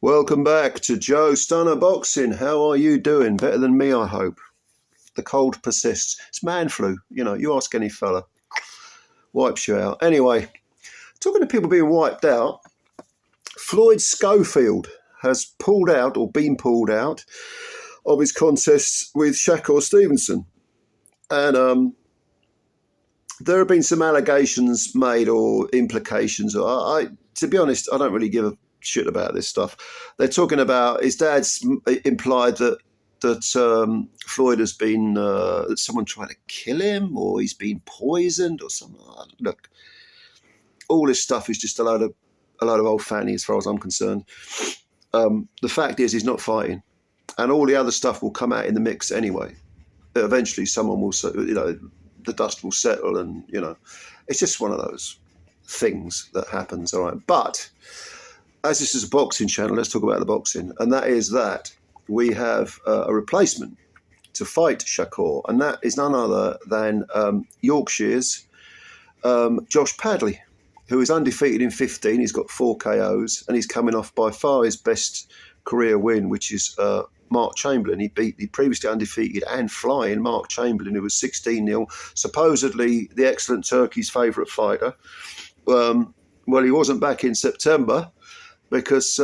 Welcome back to Joe Stunner Boxing. How are you doing? Better than me, I hope. The cold persists. It's man flu. You ask any fella. Wipes you out. Anyway, talking to people being wiped out, Floyd Scofield has pulled out or been pulled out of his contests with Shakur Stevenson. And there have been some allegations made or implications. To be honest, I don't really give a shit about this stuff. They're talking about his dad's implied that Floyd has been that someone tried to kill him, or he's been poisoned or something. Look, all this stuff is just a load of old fanny as far as I'm concerned. The fact is, he's not fighting, and all the other stuff will come out in the mix anyway. Eventually, someone will, the dust will settle, and it's just one of those things that happens. All right, but as this is a boxing channel, let's talk about the boxing, and that is that we have a replacement to fight Shakur, and that is none other than Yorkshire's Josh Padley, who is undefeated in 15. He's got 4 KOs, and he's coming off by far his best career win, which is Mark Chamberlain. He beat the previously undefeated and flying Mark Chamberlain, who was 16-0, supposedly the excellent Turkey's favourite fighter. Well, he wasn't back in September because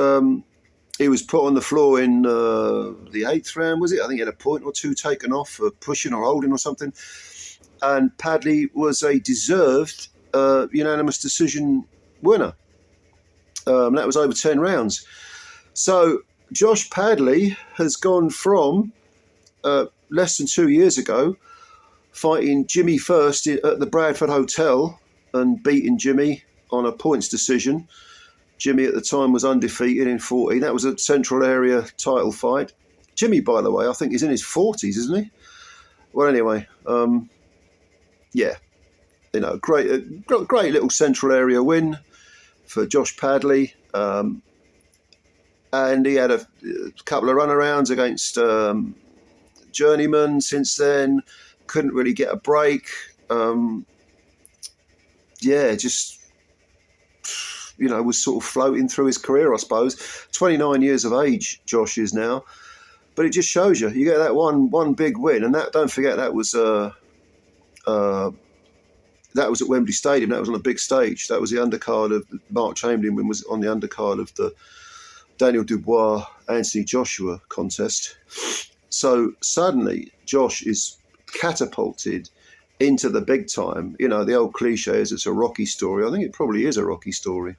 he was put on the floor in the 8th round, was it? I think he had a point or two taken off for pushing or holding or something. And Padley was a deserved unanimous decision winner. That was over 10 rounds. So Josh Padley has gone from less than 2 years ago fighting Jimmy first at the Bradford Hotel and beating Jimmy on a points decision. Jimmy at the time was undefeated in 14. That was a Central Area title fight. Jimmy, by the way, I think he's in his 40s, isn't he? Well, anyway, great little Central Area win for Josh Padley. And he had a couple of runarounds against Journeyman since then. Couldn't really get a break. Was sort of floating through his career, I suppose. 29 years of age, Josh is now. But it just shows you get that one big win. And that, don't forget, that was at Wembley Stadium. That was on a big stage. That was the undercard of Mark Chamberlain win, was on the undercard of the Daniel Dubois, Anthony Joshua contest. So suddenly Josh is catapulted into the big time. The old cliche is it's a Rocky story. I think it probably is a Rocky story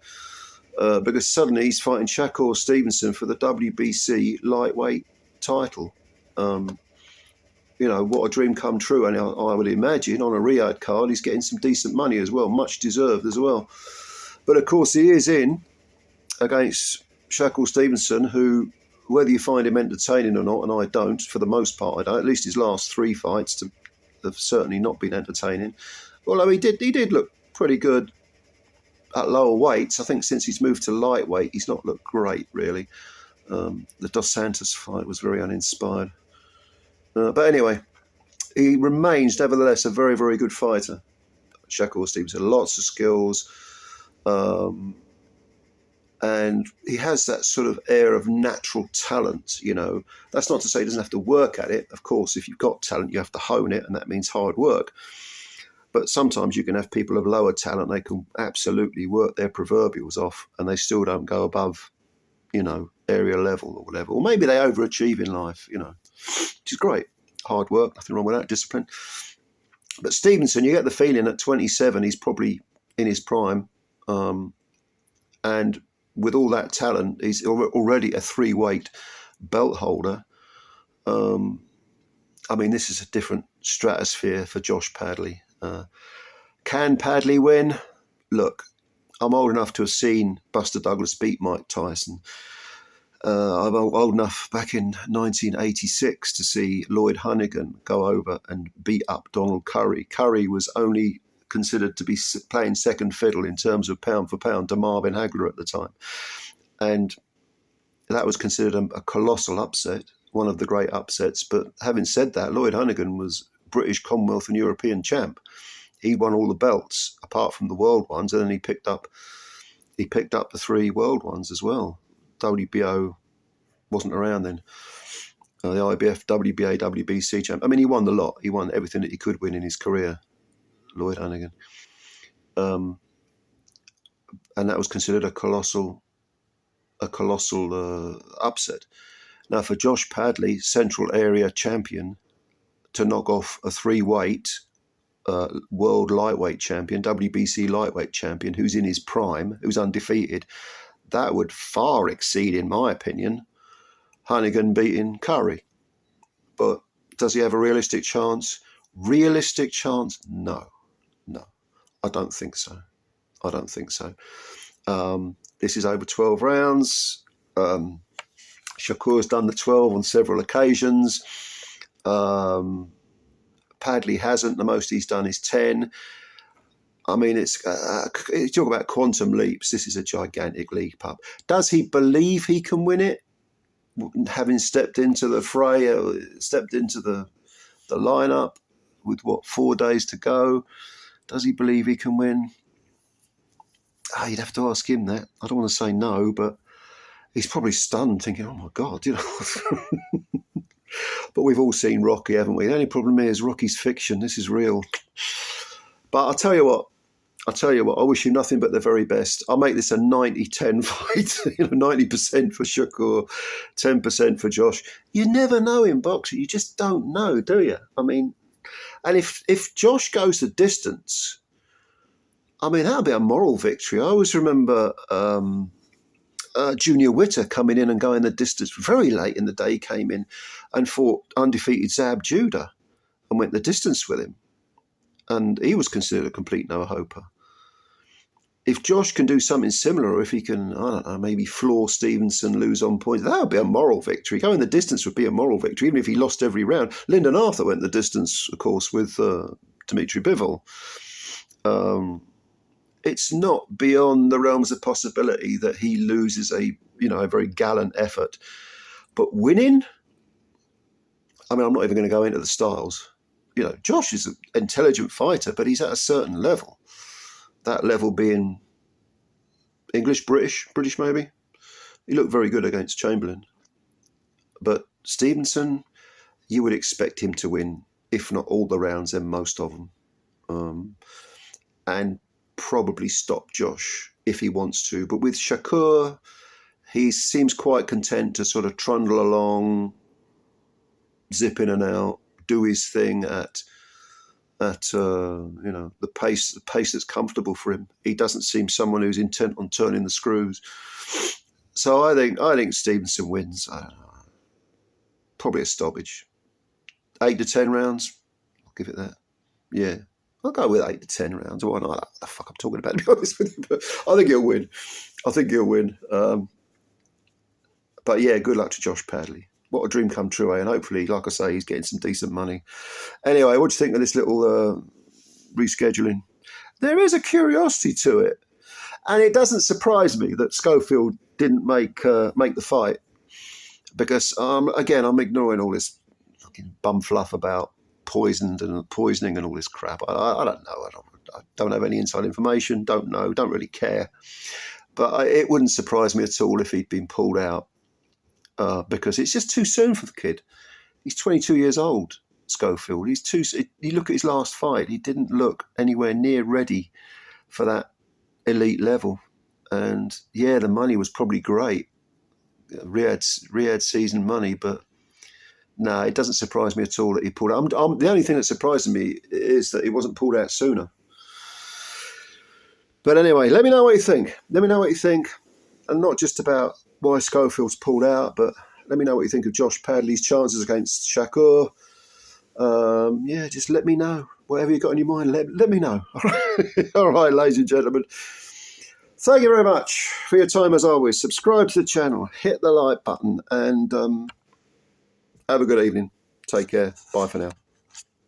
because suddenly he's fighting Shakur Stevenson for the WBC lightweight title. What a dream come true. And I would imagine on a Riyadh card, he's getting some decent money as well, much deserved as well. But of course, he is in against Shakur Stevenson, who, whether you find him entertaining or not, and I don't, for the most part, I don't, at least his last 3 fights have certainly not been entertaining. Although he did look pretty good at lower weights. I think since he's moved to lightweight, he's not looked great, really. The Dos Santos fight was very uninspired. But anyway, he remains, nevertheless, a very, very good fighter. Shakur Stevenson, lots of skills. And he has that sort of air of natural talent, That's not to say he doesn't have to work at it. Of course, if you've got talent, you have to hone it, and that means hard work. But sometimes you can have people of lower talent. They can absolutely work their proverbials off, and they still don't go above, area level or whatever. Or maybe they overachieve in life, which is great. Hard work, nothing wrong with that, discipline. But Stevenson, you get the feeling at 27, he's probably in his prime. And with all that talent, he's already a 3-weight belt holder. This is a different stratosphere for Josh Padley. Can Padley win? Look, I'm old enough to have seen Buster Douglas beat Mike Tyson. I'm old enough back in 1986 to see Lloyd Honeyghan go over and beat up Donald Curry. Curry was only considered to be playing second fiddle in terms of pound for pound to Marvin Hagler at the time. And that was considered a colossal upset, one of the great upsets. But having said that, Lloyd Honeyghan was British, Commonwealth and European champ. He won all the belts apart from the world ones, and then he picked up the 3 world ones as well. WBO wasn't around then. The IBF, WBA, WBC champ. I mean, he won the lot. He won everything that he could win in his career, Lloyd Hannigan. And that was considered a colossal upset. Now, for Josh Padley, Central Area champion, to knock off a 3-weight world lightweight champion, WBC lightweight champion, who's in his prime, who's undefeated, that would far exceed, in my opinion, Hannigan beating Curry. But does he have a realistic chance? Realistic chance? No. I don't think so. This is over 12 rounds. Shakur's done the 12 on several occasions. Padley hasn't. The most he's done is 10. I mean, it's you talk about quantum leaps. This is a gigantic leap up. Does he believe he can win it? Having stepped into the fray, stepped into the lineup with 4 days to go, does he believe he can win? You'd have to ask him that. I don't want to say no, but he's probably stunned, thinking, "Oh my God," But we've all seen Rocky, haven't we? The only problem is Rocky's fiction. This is real. But I'll tell you what. I wish you nothing but the very best. I'll make this a 90-10 fight. 90% for Shakur, 10% for Josh. You never know in boxing. You just don't know, do you? I mean, and if Josh goes the distance, I mean, that'll be a moral victory. I always remember Junior Witter coming in and going the distance very late in the day. He came in and fought undefeated Zab Judah and went the distance with him. And he was considered a complete no-hoper. If Josh can do something similar, or if he can, I don't know, maybe floor Stevenson, lose on points, that would be a moral victory. Going the distance would be a moral victory, even if he lost every round. Lyndon Arthur went the distance, of course, with Dimitri Bivol. It's not beyond the realms of possibility that he loses a very gallant effort. But winning, I mean, I'm not even going to go into the styles. Josh is an intelligent fighter, but he's at a certain level. That level being English, British maybe. He looked very good against Chamberlain. But Stevenson, you would expect him to win, if not all the rounds, then most of them. And probably stop Josh if he wants to. But with Shakur, he seems quite content to sort of trundle along, zip in and out, do his thing at the pace that's comfortable for him. He doesn't seem someone who's intent on turning the screws. So I think Stevenson wins. I don't know, probably a stoppage. 8 to 10 rounds. I'll give it that. Yeah, I'll go with 8 to 10 rounds. Why not? What the fuck I'm talking about, to be honest with you. But I think he'll win. But yeah, good luck to Josh Padley. What a dream come true, eh? And hopefully, like I say, he's getting some decent money. Anyway, what do you think of this little rescheduling? There is a curiosity to it. And it doesn't surprise me that Scofield didn't make the fight. Because, again, I'm ignoring all this fucking bum fluff about poisoning and all this crap. I don't know. I don't have any inside information. Don't know. Don't really care. But it wouldn't surprise me at all if he'd been pulled out. Because it's just too soon for the kid. He's 22 years old, Scofield. You look at his last fight, he didn't look anywhere near ready for that elite level. And yeah, the money was probably great. Riyadh season money, but no, it doesn't surprise me at all that he pulled out. The only thing that surprises me is that he wasn't pulled out sooner. But anyway, let me know what you think. And not just about why Scofield's pulled out, but let me know what you think of Josh Padley's chances against Shakur. Just let me know. Whatever you got in your mind, let me know. All right, ladies and gentlemen. Thank you very much for your time as always. Subscribe to the channel, hit the like button, and have a good evening. Take care. Bye for now.